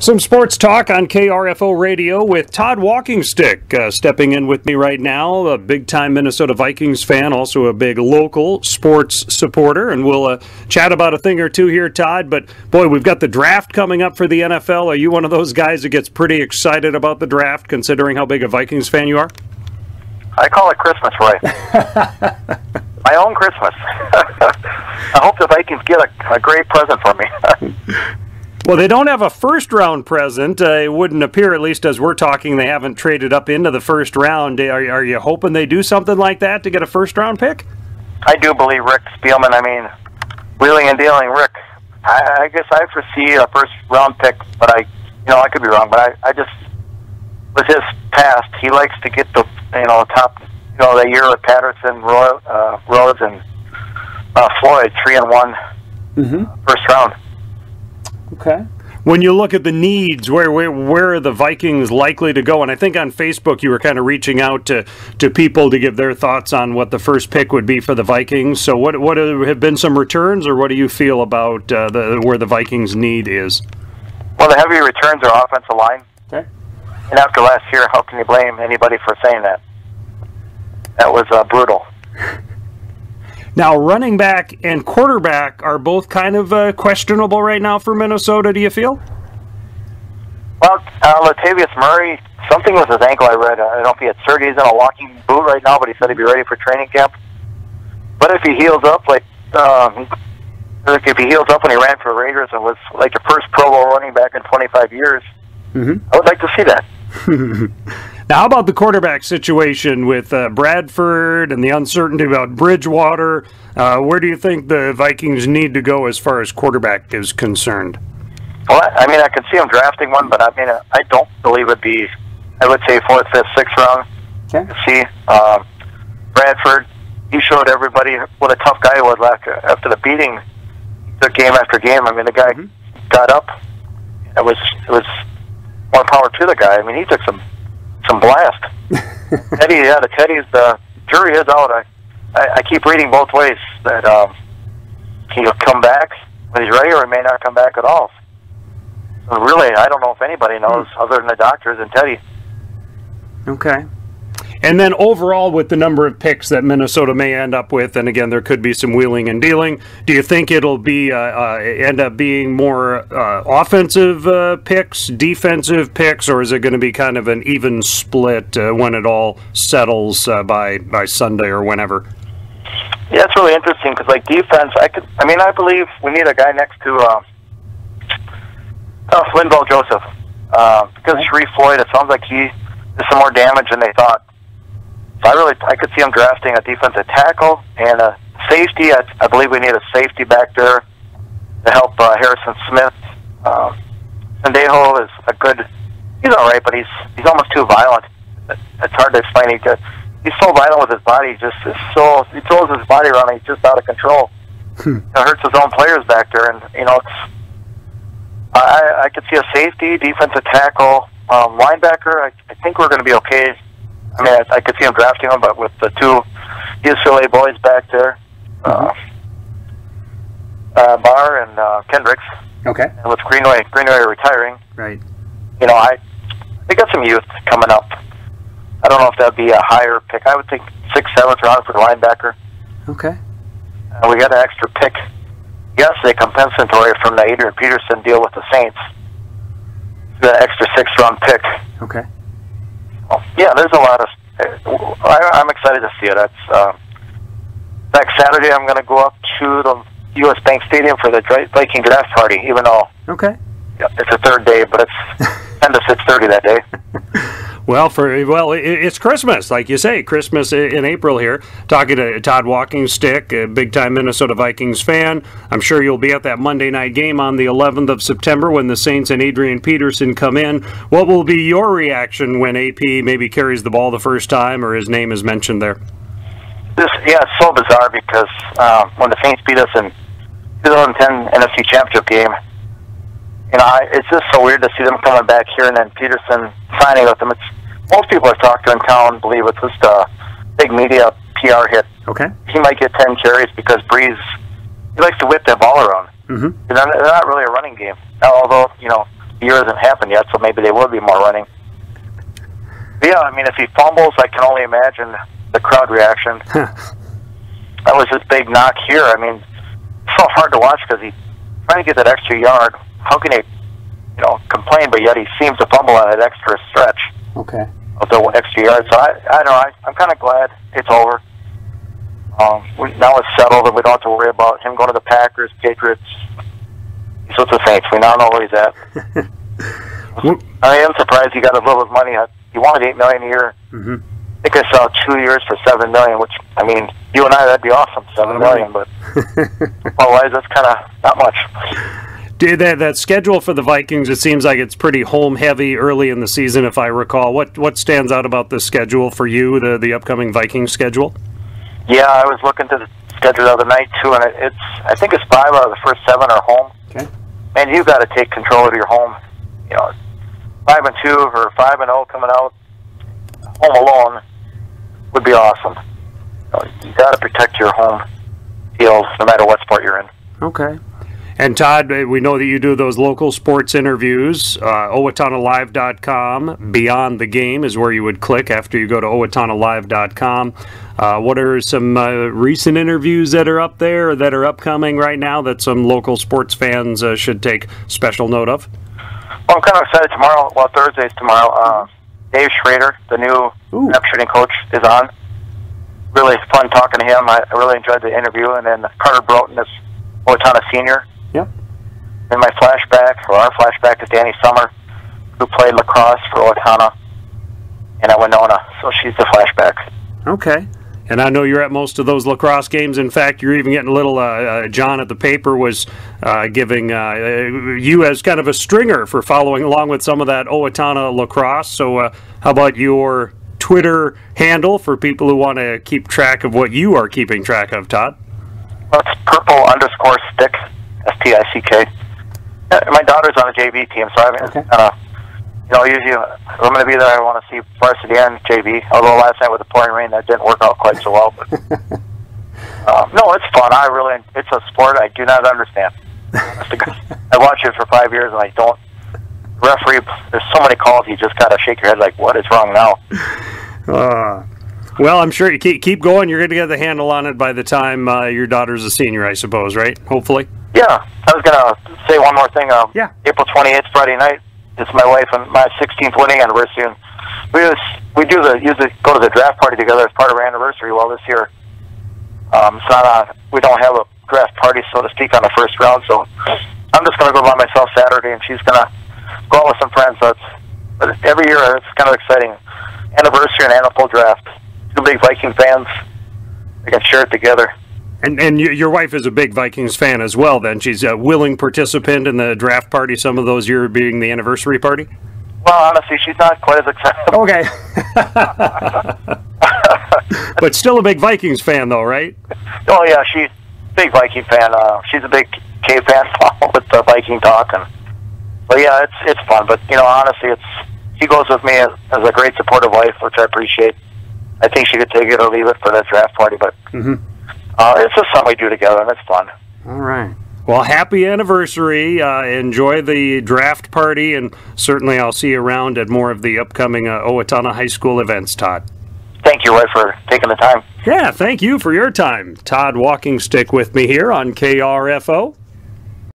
Some sports talk on KRFO Radio with Todd Walkingstick stepping in with me right now, a big-time Minnesota Vikings fan, also a big local sports supporter, and we'll chat about a thing or two here, Todd. But, boy, we've got the draft coming up for the NFL. Are you one of those guys that gets pretty excited about the draft, considering how big a Vikings fan you are? I call it Christmas, Roy. My own Christmas. I hope the Vikings get a great present for me. Well, they don't have a first-round present. It wouldn't appear, at least as we're talking, they haven't traded up into the first round. Are you hoping they do something like that to get a first-round pick? I do believe Rick Spielman. I mean, wheeling and dealing, Rick. I guess I foresee a first-round pick, but I could be wrong. But I just, with his past, he likes to get the top, the year with Patterson, Rhodes, and Floyd, 3-1 first round. Okay. When you look at the needs, where are the Vikings likely to go? And I think on Facebook you were kind of reaching out to people to give their thoughts on what the first pick would be for the Vikings. So what have been some returns, or what do you feel about where the Vikings' need is? Well, the heavy returns are offensive line. Okay. And after last year, how can you blame anybody for saying that? That was brutal. Now, running back and quarterback are both kind of questionable right now for Minnesota, do you feel? Well, Latavius Murray, something with his ankle I read. I don't know if he had surgery. He's in a walking boot right now, but he said he'd be ready for training camp. But if he heals up, if he heals up when he ran for the Raiders and was like the first Pro Bowl running back in 25 years, I would like to see that. Now, how about the quarterback situation with Bradford and the uncertainty about Bridgewater? Where do you think the Vikings need to go as far as quarterback is concerned? Well, I could see them drafting one, but I don't believe it'd be, I would say, 4th, 5th, 6th round. Okay. See, Bradford, he showed everybody what a tough guy he was after the beating. He took game after game. The guy got up. It was more power to the guy. He took some blast. The jury is out. I keep reading both ways that he'll come back when he's ready, or he may not come back at all. So really, I don't know if anybody knows other than the doctors and Teddy. Okay. And then overall, with the number of picks that Minnesota may end up with, and again, there could be some wheeling and dealing, do you think it'll be end up being more offensive picks, defensive picks, or is it going to be kind of an even split when it all settles by Sunday or whenever? Yeah, it's really interesting because, defense, I believe we need a guy next to Linval Joseph. Because Sharif Floyd, it sounds like he did some more damage than they thought. So I could see him drafting a defensive tackle and a safety. I believe we need a safety back there to help Harrison Smith. Sendejo is he's all right, but he's almost too violent. It's hard to explain. He's so violent with his body. He throws his body around. And he's just out of control. It hurts his own players back there, and I could see a safety, defensive tackle, linebacker. I think we're going to be okay. I could see him drafting him, but with the two UCLA boys back there, Barr and Kendricks. Okay. And with Greenway retiring. Right. They got some youth coming up. I don't know if that'd be a higher pick. I would think 6th, 7th round for the linebacker. Okay. We got an extra pick yesterday, compensatory from the Adrian Peterson deal with the Saints. The extra 6th round pick. Okay. Yeah, there's a lot of. I'm excited to see it. That's next Saturday. I'm going to go up to the U.S. Bank Stadium for the Viking draft party. Even though it's a third day, but it's 10 to 6:30 that day. It's Christmas, like you say, Christmas in April here. Talking to Todd Walkingstick, a big-time Minnesota Vikings fan. I'm sure you'll be at that Monday night game on the 11th of September when the Saints and Adrian Peterson come in. What will be your reaction when AP maybe carries the ball the first time or his name is mentioned there? It's so bizarre because when the Saints beat us in 2010 NFC Championship game, it's just so weird to see them coming back here and then Peterson signing with them. Most people I've talked to in town believe it's just a big media PR hit. Okay. He might get 10 carries because Breeze, he likes to whip that ball around. They're not really a running game. Although, year hasn't happened yet, so maybe they will be more running. But yeah, I mean, if he fumbles, I can only imagine the crowd reaction. That was his big knock here. I mean, it's so hard to watch because he's trying to get that extra yard. How can he, complain, but yet he seems to fumble on that extra stretch of the extra yard. So I don't know. I'm kind of glad it's over. Now it's settled, and we don't have to worry about him going to the Packers, Patriots. He's with the Saints. We now know where he's at. I am surprised he got as little as money. He wanted $8 million a year. I think I saw 2 years for $7 million, which, I mean, you and I, that'd be awesome, $7 million, but otherwise that's kind of not much. That schedule for the Vikings, it seems like it's pretty home-heavy early in the season, if I recall. What stands out about the schedule for you, the upcoming Vikings schedule? Yeah, I was looking to the schedule the other night, too, and I think it's 5 out of the first 7 are home. Okay. And you've got to take control of your home. 5-2 or 5-0 coming out home alone would be awesome. You got to protect your home field no matter what sport you're in. Okay. And Todd, we know that you do those local sports interviews. OwatonnaLive.com. Beyond the Game is where you would click after you go to OwatonnaLive.com. What are some recent interviews that are up there or that are upcoming right now that some local sports fans should take special note of? Well, I'm kind of excited tomorrow. Well, Thursday's tomorrow. Dave Schrader, the new snap shooting coach, is on. Really fun talking to him. I really enjoyed the interview. And then Carter Broughton is Owatonna senior. Yep. And our flashback is Danny Summer, who played lacrosse for Owatonna and at Winona. So she's the flashback. Okay. And I know you're at most of those lacrosse games. In fact, you're even getting a little, John at the paper was giving you as kind of a stringer for following along with some of that Owatonna lacrosse. So how about your Twitter handle for people who want to keep track of what you are keeping track of, Todd? Well, it's purple_stick, STICK. My daughter's on the JV team, so I'm usually I'm going to be there. I want to see varsity and JV. Although last night with the pouring rain, that didn't work out quite so well. But no, it's fun. It's a sport I do not understand. I watched it for 5 years, and I don't. Referee, there's so many calls. You just got to shake your head like, what is wrong now? Well, I'm sure you keep going. You're going to get the handle on it by the time your daughter's a senior, I suppose, right? Hopefully. Yeah, I was going to say one more thing. April 28th, Friday night. It's my wife and my 16th wedding anniversary, and we usually go to the draft party together as part of our anniversary. Well, this year, we don't have a draft party, so to speak, on the first round. So I'm just going to go by myself Saturday, and she's going to go out with some friends. But every year, it's kind of exciting. Anniversary and annual draft. Two big Viking fans. We can share it together. And your wife is a big Vikings fan as well, then? She's a willing participant in the draft party, some of those years being the anniversary party? Well, honestly, she's not quite as excited. Okay. But still a big Vikings fan, though, right? Oh, yeah, she's a big Viking fan. She's a big Cave fan with the Viking talk. But, yeah, it's fun. But, honestly, she goes with me as a great supportive wife, which I appreciate. I think she could take it or leave it for that draft party, but... it's just something we do together, and it's fun. All right. Well, happy anniversary. Enjoy the draft party, and certainly I'll see you around at more of the upcoming Owatonna High School events, Todd. Thank you, Roy, for taking the time. Yeah, thank you for your time. Todd Walkingstick with me here on KRFO.